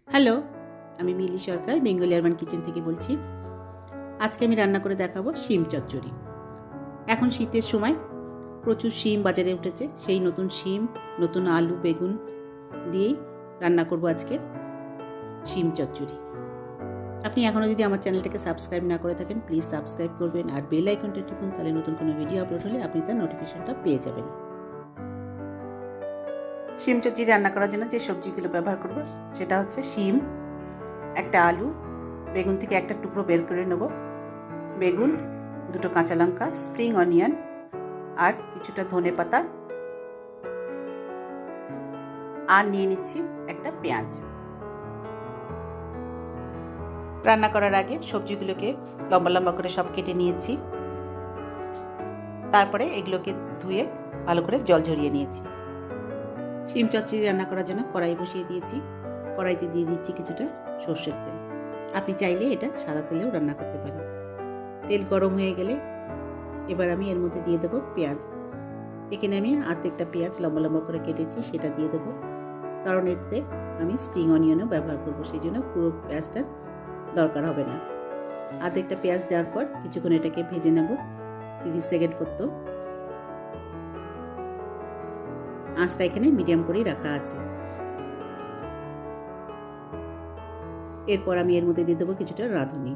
Hello, আমি মিলি সরকার Bengali urban kitchen থেকে বলছি। আজকে আমি রান্না করে দেখাবো শিম চচ্চড়ি। এখন শীতের সময় প্রচুর শিম বাজারে উঠেছে। সেই নতুন শিম, নতুন আলু, বেগুন দিয়েই রান্না করব আজকে শিম চচ্চড়ি। আপনি এখনও যদি আমার চ্যানেলটাকে সাবস্ক্রাইব না করে থাকেন, প্লিজ সাবস্ক্রাইব করবেন আর বেল আইকনটা টিপুন, তাহলে নতুন কোনো ভিডিও আপলোড হলে আপনি তার নোটিফিকেশনটা পেয়ে যাবেন। শিম চচ্চড়ি রান্না করার জন্য যে সবজিগুলো ব্যবহার করব সেটা হচ্ছে শিম, একটা আলু, বেগুন থেকে একটা টুকরো বের করে নেব, বেগুন, দুটো কাঁচা লঙ্কা, স্প্রিং অনিয়ন আর কিছুটা ধনে পাতা, আর নিয়ে নিচ্ছি একটা পেঁয়াজ। রান্না করার আগে সবজিগুলোকে লম্বা লম্বা করে সব কেটে নিয়েছি। তারপরে এগুলোকে ধুয়ে ভালো করে জল ঝরিয়ে নিয়েছি। শিম চচ্চড়ি রান্না করার জন্য কড়াই বসিয়ে দিয়েছি। কড়াইতে দিয়ে দিচ্ছি কিছুটা সর্ষের তেল। আপনি চাইলে এটা সাদা তেলেও রান্না করতে পারেন। তেল গরম হয়ে গেলে এবার আমি এর মধ্যে দিয়ে দেবো পেঁয়াজ। এখানে আমি অর্ধেকটা পেঁয়াজ লম্বা লম্বা করে কেটেছি, সেটা দিয়ে দেবো, কারণ এতে আমি স্প্রিং অনিয়নও ব্যবহার করবো, সেই জন্য পুরো পেঁয়াজটার দরকার হবে না। অর্ধেকটা পেঁয়াজ দেওয়ার পর কিছুক্ষণ এটাকে ভেজে নেব, 30 সেকেন্ড করতো। আঁচটা এখানে মিডিয়াম করেই রাখা আছে। এরপর আমি এর মধ্যে দিয়ে দেবো কিছুটা রাঁধুনি।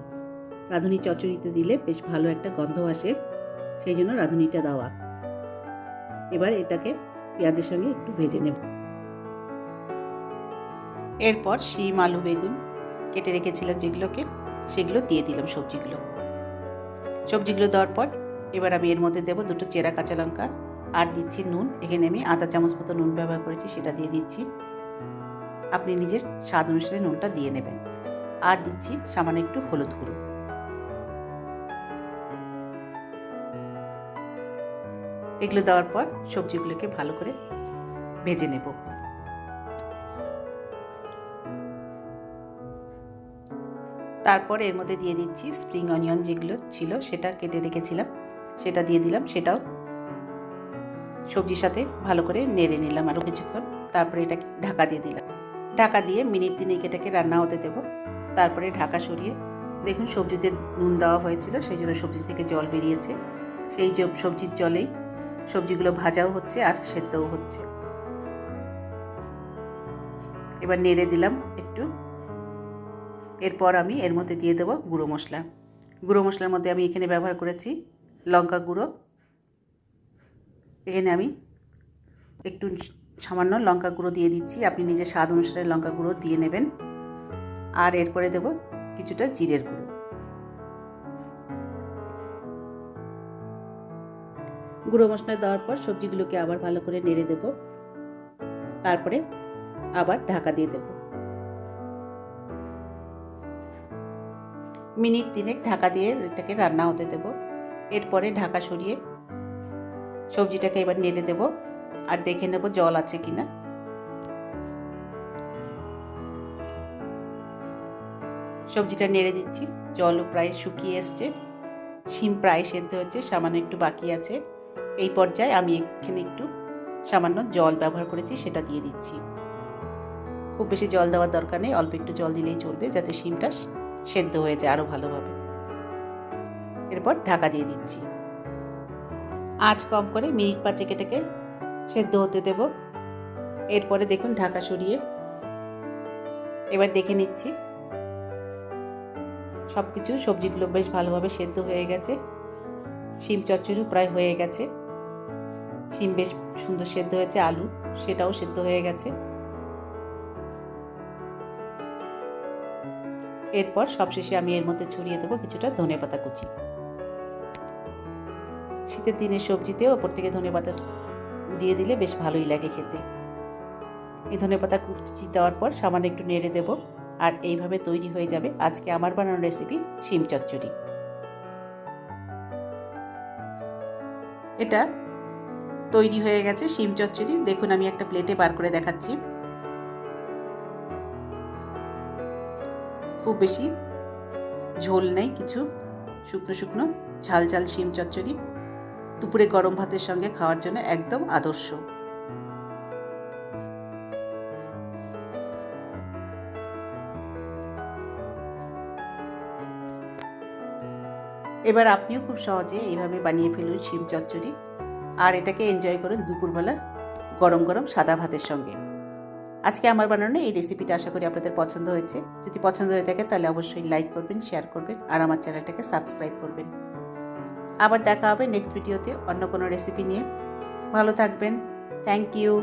রাঁধুনি চচ্চড়িতে দিলে বেশ ভালো একটা গন্ধ আসে, সেই জন্য রাঁধুনিটা দেওয়া। এবার এটাকে পেঁয়াজের সঙ্গে একটু ভেজে নেব। এরপর শিম, আলু, বেগুন কেটে রেখেছিলাম যেগুলোকে, সেগুলো দিয়ে দিলাম সবজিগুলো দেওয়ার পর এবার আমি এর মধ্যে দেবো দুটো চেরা কাঁচা লঙ্কা, আর দিচ্ছি নুন। এখানে আমি আধা চামচ মতো নুন ব্যবহার করেছি, সেটা দিয়ে দিচ্ছি। আপনি নিজের স্বাদ অনুসারে নুনটা দিয়ে নেবেন। আর দিচ্ছি সামান্য একটু হলুদ গুঁড়ো। এগুলো দেওয়ার পর সবজিগুলোকে ভালো করে ভেজে নেব। তারপর এর মধ্যে দিয়ে দিচ্ছি স্প্রিং অনিয়ন, যেগুলো ছিল সেটা কেটে রেখেছিলাম, সেটা দিয়ে দিলাম। সেটাও সবজির সাথে ভালো করে নেড়ে নিলাম আরও কিছুক্ষণ। তারপরে এটাকে ঢাকা দিয়ে দিলাম। ঢাকা দিয়ে মিনিট 3 এটাকে রান্না হতে দেব। তারপরে ঢাকা সরিয়ে দেখুন সবজিতে নুন দেওয়া হয়েছিল, সেই জন্য সবজি থেকে জল বেরিয়েছে। সেই সবজির জলেই সবজিগুলো ভাজাও হচ্ছে আর সেদ্ধও হচ্ছে। এবার নেড়ে দিলাম একটু। এরপর আমি এর মধ্যে দিয়ে দেবো গুঁড়ো মশলা। গুঁড়ো মশলার মধ্যে আমি এখানে ব্যবহার করেছি লঙ্কা গুঁড়ো। এখানে আমি একটু সামান্য লঙ্কা গুঁড়ো দিয়ে দিচ্ছি, আপনি নিজের স্বাদ অনুসারে লঙ্কা গুঁড়ো দিয়ে নেবেন। আর এরপরে দেব কিছুটা জিরের গুঁড়ো। গুঁড়ো মশলা দেওয়ার পর সবজিগুলোকে আবার ভালো করে নেড়ে দেব। তারপরে আবার ঢাকা দিয়ে দেব। মিনিট 3 ঢাকা দিয়ে এটাকে রান্না হতে দেব। এরপরে ঢাকা সরিয়ে সবজিটাকে এবার নেড়ে দেব আর দেখে নেব জল আছে কিনা। সবজিটা নেড়ে দিচ্ছি, জলও প্রায় শুকিয়ে এসছে, শিম প্রায় সেদ্ধ হচ্ছে, সামান্য একটু বাকি আছে। এই পর্যায়ে আমি এখানে একটু সামান্য জল ব্যবহার করেছি, সেটা দিয়ে দিচ্ছি। খুব বেশি জল দেওয়ার দরকার নেই, অল্প একটু জল দিলেই চলবে, যাতে শিমটা সেদ্ধ হয়ে যায় আরও ভালোভাবে। এরপর ঢাকা দিয়ে দিচ্ছি। আঁচ কম করে মিনিট 5 এটাকে সেদ্ধ হতে দেব। এরপরে দেখুন ঢাকা সরিয়ে এবার দেখে নিচ্ছি সব কিছু সবজিগুলো বেশ ভালোভাবে সেদ্ধ হয়ে গেছে। শিম চচ্চড়িও প্রায় হয়ে গেছে, শিম বেশ সুন্দর সেদ্ধ হয়েছে, আলু সেটাও সেদ্ধ হয়ে গেছে। এরপর সবশেষে আমি এর মধ্যে ছড়িয়ে দেবো কিছুটা ধনেপাতা কুচি। শীতের দিনের সবজিতে ওপর থেকে ধনেপাতা দিয়ে দিলে বেশ ভালোই লাগে খেতে। এই ধনেপাতা কুচি দেওয়ার পর সামান্য একটু নেড়ে দেব, আর এইভাবে তৈরি হয়ে যাবে আজকে আমার বানানো রেসিপি শিম চচ্চড়ি। এটা তৈরি হয়ে গেছে শিম চচ্চড়ি। দেখুন আমি একটা প্লেটে বার করে দেখাচ্ছি। খুব বেশি ঝোল নেই, কিছু শুকনো শুকনো ঝাল ঝাল শিম চচ্চড়ি দুপুরে গরম ভাতের সঙ্গে খাওয়ার জন্য একদম আদর্শ। এবার আপনিও খুব সহজে এইভাবে বানিয়ে ফেলুন শিম চচ্চড়ি, আর এটাকে এনজয় করুন দুপুরবেলা গরম গরম সাদা ভাতের সঙ্গে। আজকে আমার বানানো এই রেসিপিটা আশা করি আপনাদের পছন্দ হয়েছে। যদি পছন্দ হয়ে থাকে তাহলে অবশ্যই লাইক করবেন, শেয়ার করবেন আর আমার চ্যানেলটাকে সাবস্ক্রাইব করবেন। আবার দেখা হবে নেক্সট ভিডিওতে অন্য কোনো রেসিপি নিয়ে। ভালো থাকবেন। Thank you.